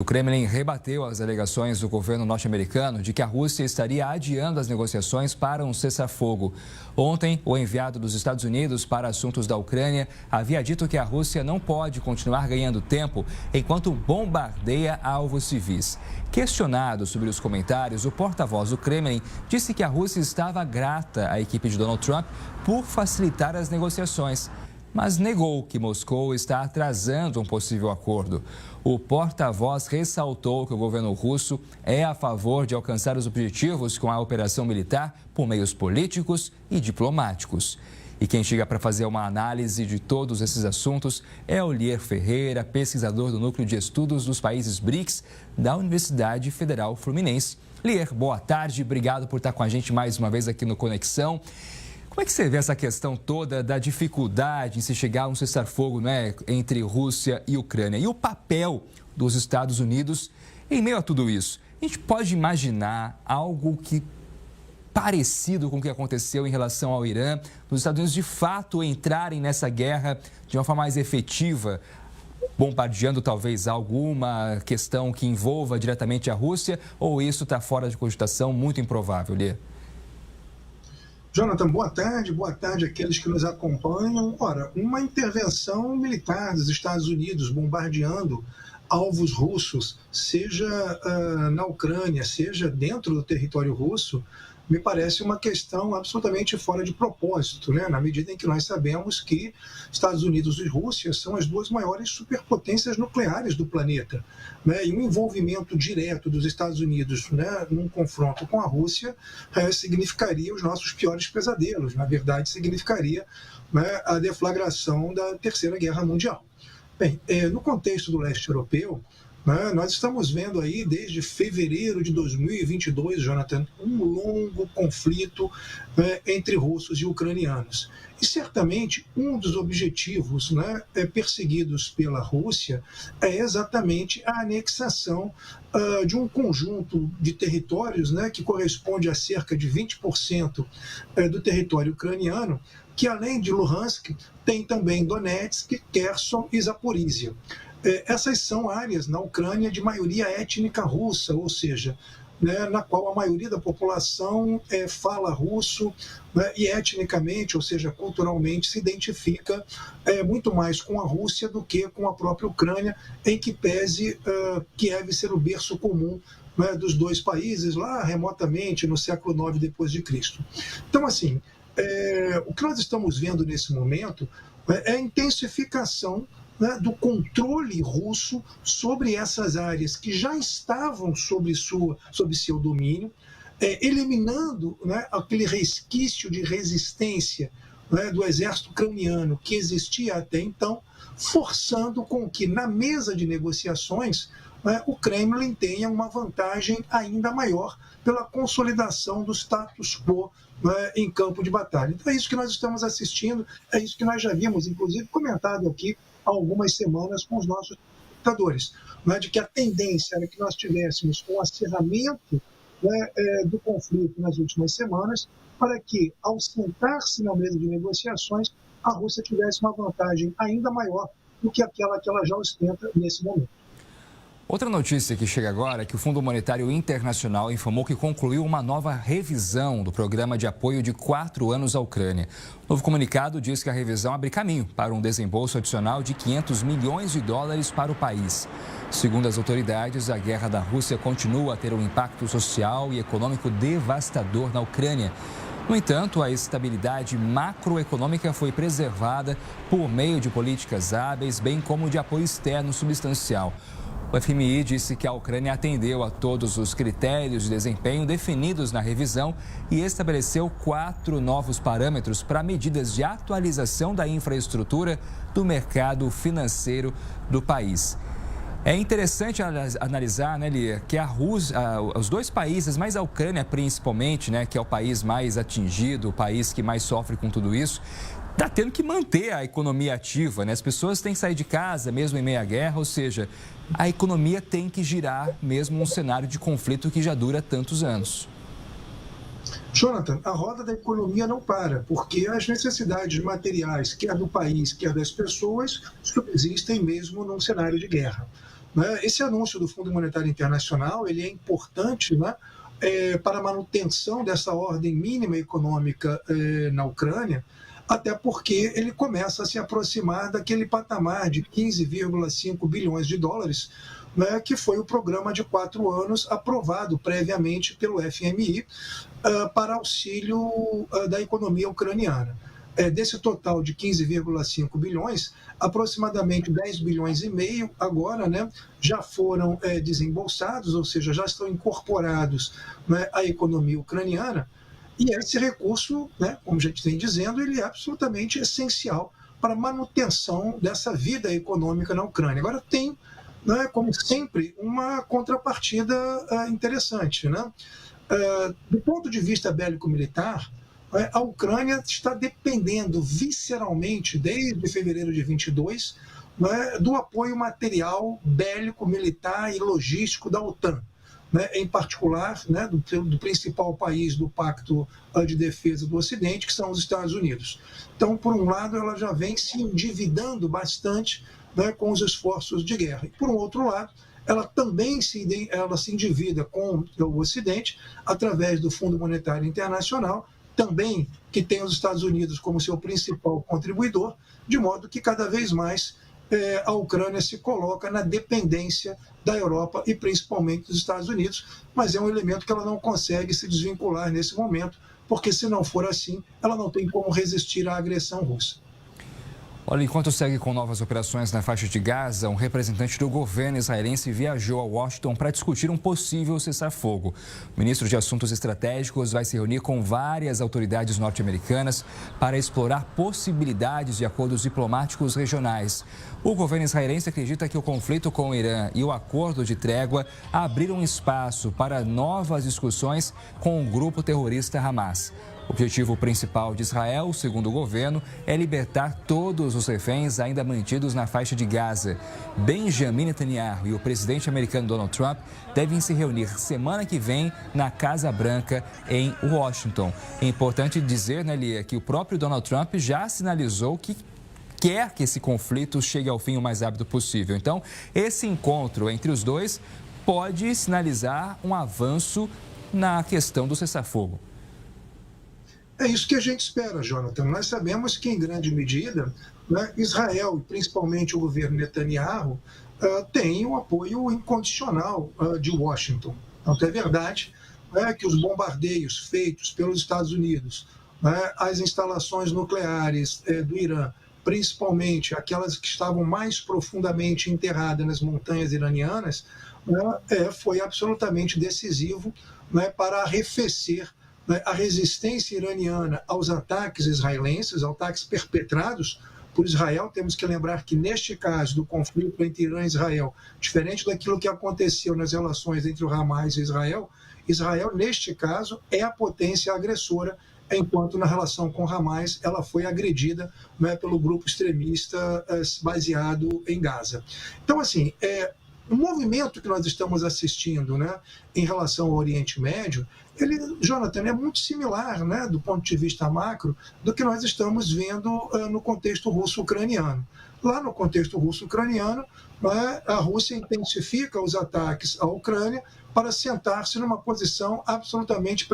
O Kremlin rebateu as alegações do governo norte-americano de que a Rússia estaria adiando as negociações para um cessar-fogo. Ontem, o enviado dos Estados Unidos para assuntos da Ucrânia havia dito que a Rússia não pode continuar ganhando tempo enquanto bombardeia alvos civis. Questionado sobre os comentários, o porta-voz do Kremlin disse que a Rússia estava grata à equipe de Donald Trump por facilitar as negociações, mas negou que Moscou está atrasando um possível acordo. O porta-voz ressaltou que o governo russo é a favor de alcançar os objetivos com a operação militar por meios políticos e diplomáticos. E quem chega para fazer uma análise de todos esses assuntos é o Lier Ferreira, pesquisador do Núcleo de Estudos dos Países BRICS da Universidade Federal Fluminense. Lier, boa tarde, obrigado por estar com a gente mais uma vez aqui no Conexão. Como é que você vê essa questão toda da dificuldade em se chegar a um cessar-fogo, né, entre Rússia e Ucrânia? E o papel dos Estados Unidos em meio a tudo isso? A gente pode imaginar algo que parecido com o que aconteceu em relação ao Irã, os Estados Unidos de fato entrarem nessa guerra de uma forma mais efetiva, bombardeando talvez alguma questão que envolva diretamente a Rússia, ou isso está fora de cogitação, muito improvável, Lê? Jonathan, boa tarde àqueles que nos acompanham. Ora, uma intervenção militar dos Estados Unidos bombardeando alvos russos, seja na Ucrânia, seja dentro do território russo, me parece uma questão absolutamente fora de propósito, né? Na medida em que nós sabemos que Estados Unidos e Rússia são as duas maiores superpotências nucleares do planeta, né? E um envolvimento direto dos Estados Unidos, né, num confronto com a Rússia significaria os nossos piores pesadelos. Na verdade, significaria, né, a deflagração da Terceira Guerra Mundial. Bem, no contexto do leste europeu, nós estamos vendo aí, desde fevereiro de 2022, Jonathan, um longo conflito entre russos e ucranianos. E certamente um dos objetivos, né, perseguidos pela Rússia é exatamente a anexação de um conjunto de territórios, né, que corresponde a cerca de 20% do território ucraniano, que além de Luhansk, tem também Donetsk, Kherson e Zaporísia. Essas são áreas na Ucrânia de maioria étnica russa, ou seja, né, na qual a maioria da população fala russo, né, e etnicamente, ou seja, culturalmente, se identifica muito mais com a Rússia do que com a própria Ucrânia, em que pese Kiev ser o berço comum, né, dos dois países, lá remotamente, no século IX depois de Cristo. Então, assim, o que nós estamos vendo nesse momento é a intensificação, né, do controle russo sobre essas áreas que já estavam sob seu domínio, eliminando, né, aquele resquício de resistência, né, do exército ucraniano que existia até então, forçando com que, na mesa de negociações, né, o Kremlin tenha uma vantagem ainda maior pela consolidação do status quo, né, em campo de batalha. Então é isso que nós estamos assistindo, é isso que nós já vimos, inclusive, comentado aqui há algumas semanas com os nossos espectadores, né, de que a tendência era que nós tivéssemos um acirramento, né, do conflito nas últimas semanas, para que, ao sentar-se na mesa de negociações, a Rússia tivesse uma vantagem ainda maior do que aquela que ela já ostenta nesse momento. Outra notícia que chega agora é que o Fundo Monetário Internacional informou que concluiu uma nova revisão do programa de apoio de 4 anos à Ucrânia. O novo comunicado diz que a revisão abre caminho para um desembolso adicional de 500 milhões de dólares para o país. Segundo as autoridades, a guerra da Rússia continua a ter um impacto social e econômico devastador na Ucrânia. No entanto, a estabilidade macroeconômica foi preservada por meio de políticas hábeis, bem como de apoio externo substancial. O FMI disse que a Ucrânia atendeu a todos os critérios de desempenho definidos na revisão e estabeleceu 4 novos parâmetros para medidas de atualização da infraestrutura do mercado financeiro do país. É interessante analisar, né, Lia, que os dois países, mas a Ucrânia principalmente, né, que é o país mais atingido, o país que mais sofre com tudo isso, está tendo que manter a economia ativa, né? As pessoas têm que sair de casa mesmo em meio à guerra, ou seja, a economia tem que girar mesmo um cenário de conflito que já dura tantos anos. Jonathan, a roda da economia não para, porque as necessidades materiais, quer do país, quer das pessoas, subsistem mesmo num cenário de guerra. né? Esse anúncio do Fundo Monetário Internacional ele é importante, né, para a manutenção dessa ordem mínima econômica na Ucrânia, até porque ele começa a se aproximar daquele patamar de 15,5 bilhões de dólares, né, que foi o programa de 4 anos aprovado previamente pelo FMI para auxílio da economia ucraniana. Desse total de 15,5 bilhões, aproximadamente 10 bilhões e meio agora, né, já foram desembolsados, ou seja, já estão incorporados, né, à economia ucraniana. E esse recurso, né, como a gente vem dizendo, ele é absolutamente essencial para a manutenção dessa vida econômica na Ucrânia. Agora tem, né, como sempre, uma contrapartida interessante, né? Do ponto de vista bélico-militar, a Ucrânia está dependendo visceralmente, desde fevereiro de 22, né, do apoio material bélico, militar e logístico da OTAN, né, em particular, né, do principal país do Pacto de Defesa do Ocidente, que são os Estados Unidos. Então, por um lado, ela já vem se endividando bastante, né, com os esforços de guerra. E, por um outro lado, ela também se endivida com o Ocidente através do Fundo Monetário Internacional, também que tem os Estados Unidos como seu principal contribuidor, de modo que cada vez mais a Ucrânia se coloca na dependência da Europa e principalmente dos Estados Unidos, mas é um elemento que ela não consegue se desvincular nesse momento, porque se não for assim, ela não tem como resistir à agressão russa. Olha, enquanto segue com novas operações na faixa de Gaza, um representante do governo israelense viajou a Washington para discutir um possível cessar-fogo. O ministro de Assuntos Estratégicos vai se reunir com várias autoridades norte-americanas para explorar possibilidades de acordos diplomáticos regionais. O governo israelense acredita que o conflito com o Irã e o acordo de trégua abriram espaço para novas discussões com o grupo terrorista Hamas. O objetivo principal de Israel, segundo o governo, é libertar todos os reféns ainda mantidos na faixa de Gaza. Benjamin Netanyahu e o presidente americano Donald Trump devem se reunir semana que vem na Casa Branca, em Washington. É importante dizer, né, Lia, que o próprio Donald Trump já sinalizou que quer que esse conflito chegue ao fim o mais rápido possível. Então, esse encontro entre os dois pode sinalizar um avanço na questão do cessar-fogo. É isso que a gente espera, Jonathan. Nós sabemos que, em grande medida, né, Israel, e principalmente o governo Netanyahu, tem o apoio incondicional de Washington. Então, é verdade, né, que os bombardeios feitos pelos Estados Unidos, né, as instalações nucleares do Irã, principalmente aquelas que estavam mais profundamente enterradas nas montanhas iranianas, né, foi absolutamente decisivo, né, para arrefecer a resistência iraniana aos ataques israelenses, ataques perpetrados por Israel. Temos que lembrar que, neste caso do conflito entre Irã e Israel, diferente daquilo que aconteceu nas relações entre o Hamas e Israel, Israel, neste caso, é a potência agressora, enquanto na relação com Hamas ela foi agredida, né, pelo grupo extremista baseado em Gaza. Então, assim, o movimento que nós estamos assistindo, né, em relação ao Oriente Médio, ele, Jonathan, é muito similar, né, do ponto de vista macro, do que nós estamos vendo no contexto russo-ucraniano. Lá no contexto russo-ucraniano, né, a Rússia intensifica os ataques à Ucrânia para sentar-se numa posição absolutamente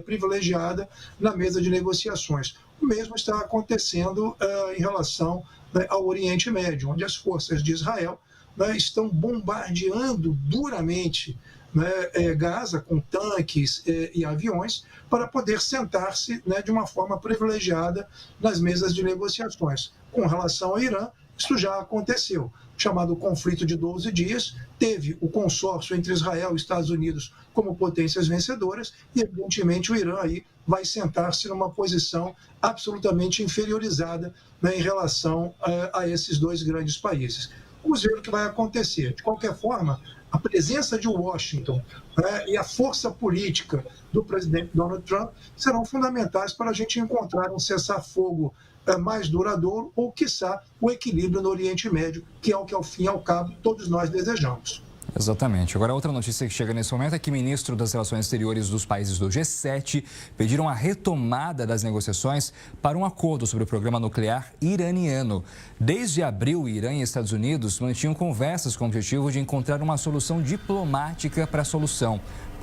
privilegiada na mesa de negociações. O mesmo está acontecendo em relação, né, ao Oriente Médio, onde as forças de Israel, né, estão bombardeando duramente, né, Gaza com tanques e aviões para poder sentar-se, né, de uma forma privilegiada nas mesas de negociações. Com relação ao Irã, isso já aconteceu. O chamado conflito de 12 dias teve o consórcio entre Israel e Estados Unidos como potências vencedoras e, evidentemente, o Irã aí vai sentar-se numa posição absolutamente inferiorizada, né, em relação a esses dois grandes países. Vamos ver o que vai acontecer. De qualquer forma, a presença de Washington, né, e a força política do presidente Donald Trump serão fundamentais para a gente encontrar um cessar-fogo mais duradouro ou, quiçá, o equilíbrio no Oriente Médio, que é o que, ao fim e ao cabo, todos nós desejamos. Exatamente. Agora, outra notícia que chega nesse momento é que o ministro das Relações Exteriores dos países do G7 pediram a retomada das negociações para um acordo sobre o programa nuclear iraniano. Desde abril, Irã e Estados Unidos mantinham conversas com o objetivo de encontrar uma solução diplomática para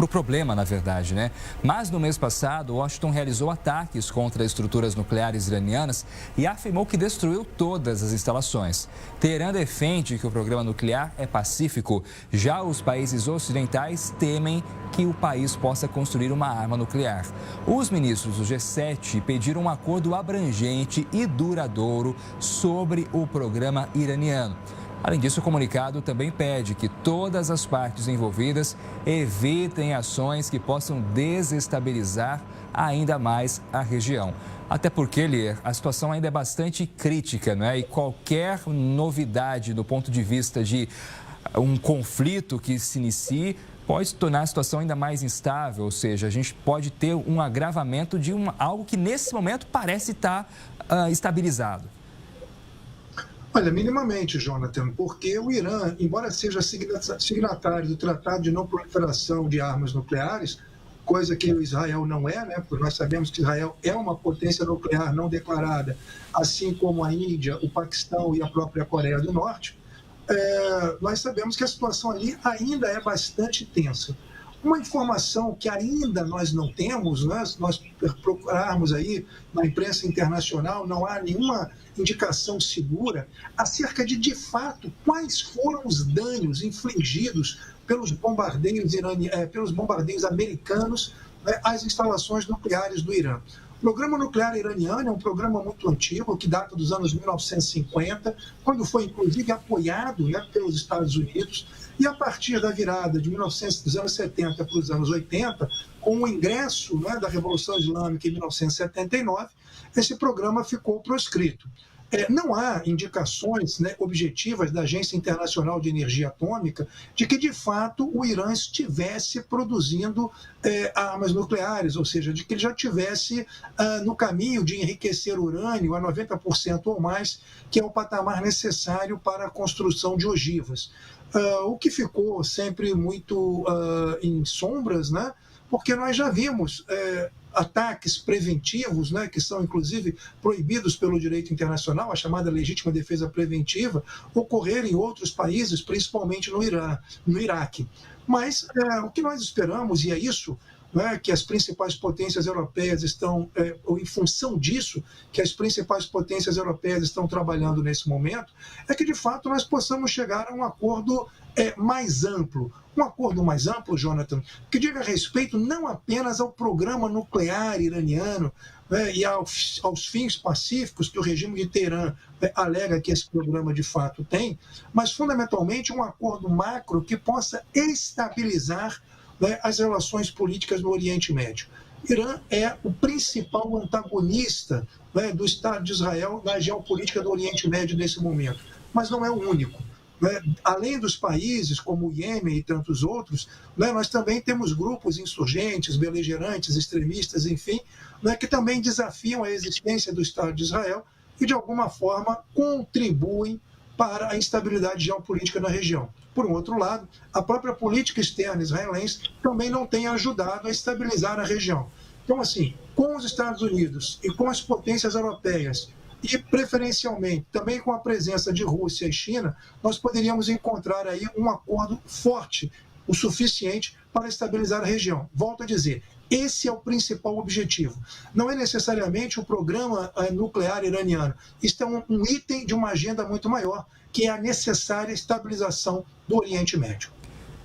o problema, na verdade, né? Mas no mês passado, Washington realizou ataques contra estruturas nucleares iranianas e afirmou que destruiu todas as instalações. Teherã defende que o programa nuclear é pacífico. Já os países ocidentais temem que o país possa construir uma arma nuclear. Os ministros do G7 pediram um acordo abrangente e duradouro sobre o programa iraniano. Além disso, o comunicado também pede que todas as partes envolvidas evitem ações que possam desestabilizar ainda mais a região. Até porque, Lier, a situação ainda é bastante crítica, não é? E qualquer novidade do ponto de vista de um conflito que se inicie pode tornar a situação ainda mais instável, ou seja, a gente pode ter um agravamento de algo que nesse momento parece estar estabilizado. Olha, minimamente, Jonathan, porque o Irã, embora seja signatário do Tratado de Não Proliferação de Armas Nucleares, coisa que o Israel não é, né? Porque nós sabemos que Israel é uma potência nuclear não declarada, assim como a Índia, o Paquistão e a própria Coreia do Norte, nós sabemos que a situação ali ainda é bastante tensa. Uma informação que ainda nós não temos, né? Se nós procurarmos aí na imprensa internacional, não há nenhuma indicação segura acerca de fato, quais foram os danos infligidos pelos bombardeios americanos, né, às instalações nucleares do Irã. O programa nuclear iraniano é um programa muito antigo, que data dos anos 1950, quando foi inclusive apoiado, né, pelos Estados Unidos, e a partir da virada dos anos 70 para os anos 80, com o ingresso, né, da Revolução Islâmica em 1979, esse programa ficou proscrito. Não há indicações, né, objetivas da Agência Internacional de Energia Atômica de que, de fato, o Irã estivesse produzindo armas nucleares, ou seja, de que ele já estivesse no caminho de enriquecer urânio a 90% ou mais, que é o patamar necessário para a construção de ogivas. O que ficou sempre muito em sombras, né? Porque nós já vimos ataques preventivos, né, que são inclusive proibidos pelo direito internacional, a chamada legítima defesa preventiva, ocorrer em outros países, principalmente no Iraque. Mas o que nós esperamos, e é isso, né, que as principais potências europeias estão, ou em função disso, que as principais potências europeias estão trabalhando nesse momento, é que de fato nós possamos chegar a um acordo mais amplo. Um acordo mais amplo, Jonathan, que diga respeito não apenas ao programa nuclear iraniano, né, e aos fins pacíficos que o regime de Teherã alega que esse programa de fato tem, mas fundamentalmente um acordo macro que possa estabilizar, né, as relações políticas no Oriente Médio. Irã é o principal antagonista, né, do Estado de Israel na geopolítica do Oriente Médio nesse momento, mas não é o único. Além dos países como o Iêmen e tantos outros, nós também temos grupos insurgentes, beligerantes, extremistas, enfim, que também desafiam a existência do Estado de Israel e, de alguma forma, contribuem para a instabilidade geopolítica na região. Por um outro lado, a própria política externa israelense também não tem ajudado a estabilizar a região. Então, assim, com os Estados Unidos e com as potências europeias, e, preferencialmente, também com a presença de Rússia e China, nós poderíamos encontrar aí um acordo forte, o suficiente para estabilizar a região. Volto a dizer, esse é o principal objetivo. Não é necessariamente o programa nuclear iraniano. Isto é um item de uma agenda muito maior, que é a necessária estabilização do Oriente Médio.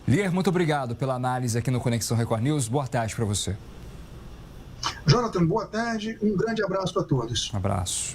Lier, muito obrigado pela análise aqui no Conexão Record News. Boa tarde para você. Jonathan, boa tarde. Um grande abraço a todos. Um abraço.